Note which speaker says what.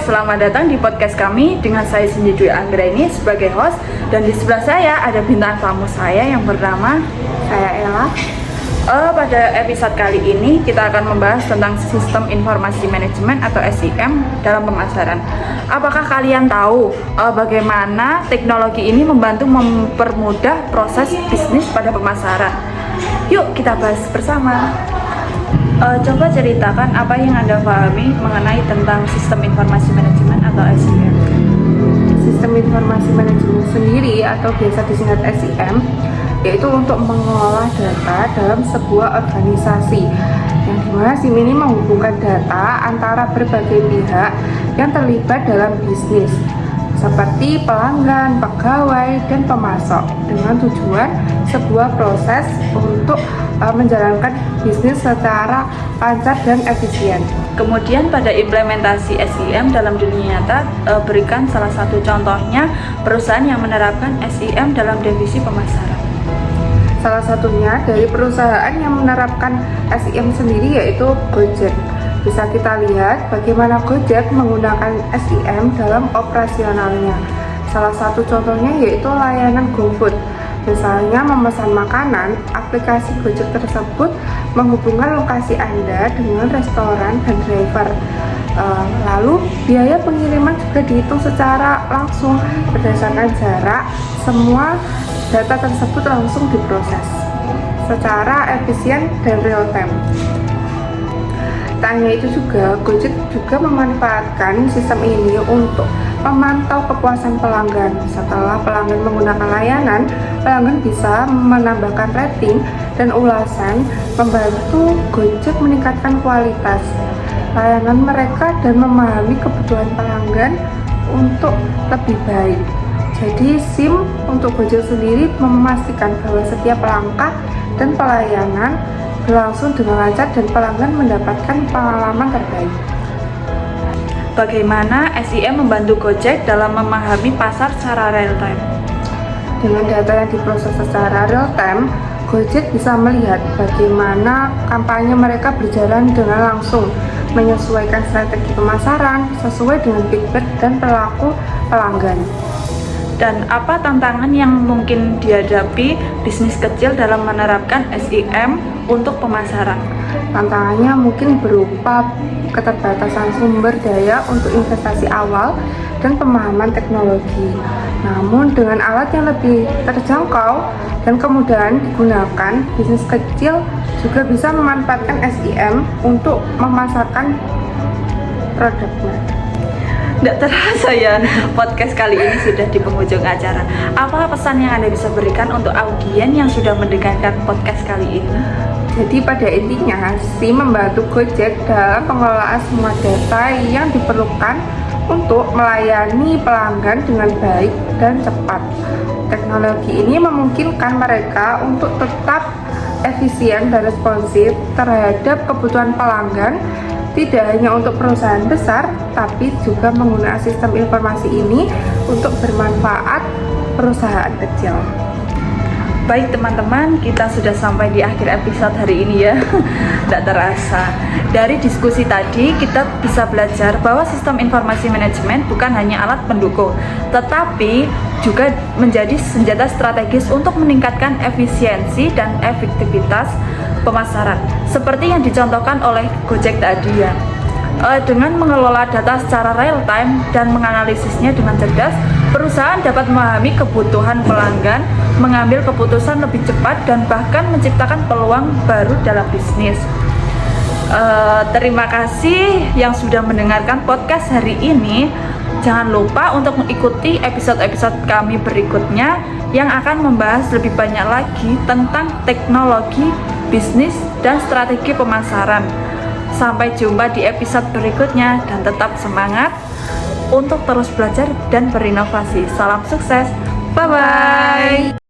Speaker 1: selamat datang di podcast kami dengan saya Cindy Dwi Anggraini sebagai host, dan di sebelah saya ada bintang tamu saya yang bernama saya Ella. Pada episode kali ini kita akan membahas tentang sistem informasi manajemen atau SIM dalam pemasaran. Apakah kalian tahu bagaimana teknologi ini membantu mempermudah proses bisnis pada pemasaran? Yuk kita bahas bersama. Coba ceritakan apa yang Anda pahami mengenai tentang sistem informasi manajemen atau SIM.
Speaker 2: Sistem informasi manajemen sendiri atau biasa disingkat SIM yaitu untuk mengelola data dalam sebuah organisasi, yang dimana SIM ini menghubungkan data antara berbagai pihak yang terlibat dalam bisnis seperti pelanggan, pegawai, dan pemasok, dengan tujuan sebuah proses untuk menjalankan bisnis secara lancar dan efisien.
Speaker 1: Kemudian pada implementasi SIM dalam dunia nyata, berikan salah satu contohnya perusahaan yang menerapkan SIM dalam divisi pemasaran.
Speaker 2: Salah satunya dari perusahaan yang menerapkan SIM sendiri yaitu Gojek. Bisa kita lihat bagaimana Gojek menggunakan SIM dalam operasionalnya. Salah satu contohnya yaitu layanan GoFood. Misalnya memesan makanan, aplikasi Gojek tersebut menghubungkan lokasi Anda dengan restoran dan driver. Lalu biaya pengiriman juga dihitung secara langsung berdasarkan jarak. Semua data tersebut langsung diproses secara efisien dan real time. Tak hanya itu juga, Gojek juga memanfaatkan sistem ini untuk memantau kepuasan pelanggan. Setelah pelanggan menggunakan layanan, pelanggan bisa menambahkan rating dan ulasan, membantu Gojek meningkatkan kualitas layanan mereka dan memahami kebutuhan pelanggan untuk lebih baik. Jadi SIM untuk Gojek sendiri memastikan bahwa setiap langkah dan pelayanan berlangsung dengan lancar dan pelanggan mendapatkan pengalaman terbaik.
Speaker 1: Bagaimana SIM membantu Gojek dalam memahami pasar secara real time?
Speaker 2: Dengan data yang diproses secara real time, Gojek bisa melihat bagaimana kampanye mereka berjalan dengan langsung, menyesuaikan strategi pemasaran sesuai dengan feedback dan perilaku pelanggan.
Speaker 1: Dan apa tantangan yang mungkin dihadapi bisnis kecil dalam menerapkan SIM untuk pemasaran?
Speaker 2: Tantangannya mungkin berupa keterbatasan sumber daya untuk investasi awal dan pemahaman teknologi. Namun dengan alat yang lebih terjangkau dan kemudahan digunakan, bisnis kecil juga bisa memanfaatkan SIM untuk memasarkan produknya.
Speaker 1: Tidak terasa ya, podcast kali ini sudah di penghujung acara. Apa pesan yang Anda bisa berikan untuk audien yang sudah mendengarkan podcast kali ini?
Speaker 2: Jadi pada intinya, SIM membantu Gojek dalam pengelolaan semua data yang diperlukan untuk melayani pelanggan dengan baik dan cepat. Teknologi ini memungkinkan mereka untuk tetap efisien dan responsif terhadap kebutuhan pelanggan, tidak hanya untuk perusahaan besar, tapi juga menggunakan sistem informasi ini untuk bermanfaat perusahaan kecil.
Speaker 1: Baik teman-teman, kita sudah sampai di akhir episode hari ini ya. Tidak terasa. Dari diskusi tadi kita bisa belajar bahwa sistem informasi manajemen bukan hanya alat pendukung, tetapi juga menjadi senjata strategis untuk meningkatkan efisiensi dan efektivitas pemasaran, seperti yang dicontohkan oleh Gojek tadi ya. Dengan mengelola data secara real time dan menganalisisnya dengan cerdas, perusahaan dapat memahami kebutuhan pelanggan, mengambil keputusan lebih cepat, dan bahkan menciptakan peluang baru dalam bisnis. Terima kasih yang sudah mendengarkan podcast hari ini. Jangan lupa untuk mengikuti episode-episode kami berikutnya yang akan membahas lebih banyak lagi tentang teknologi, bisnis, dan strategi pemasaran. Sampai jumpa di episode berikutnya dan tetap semangat untuk terus belajar dan berinovasi. Salam sukses. Bye-bye.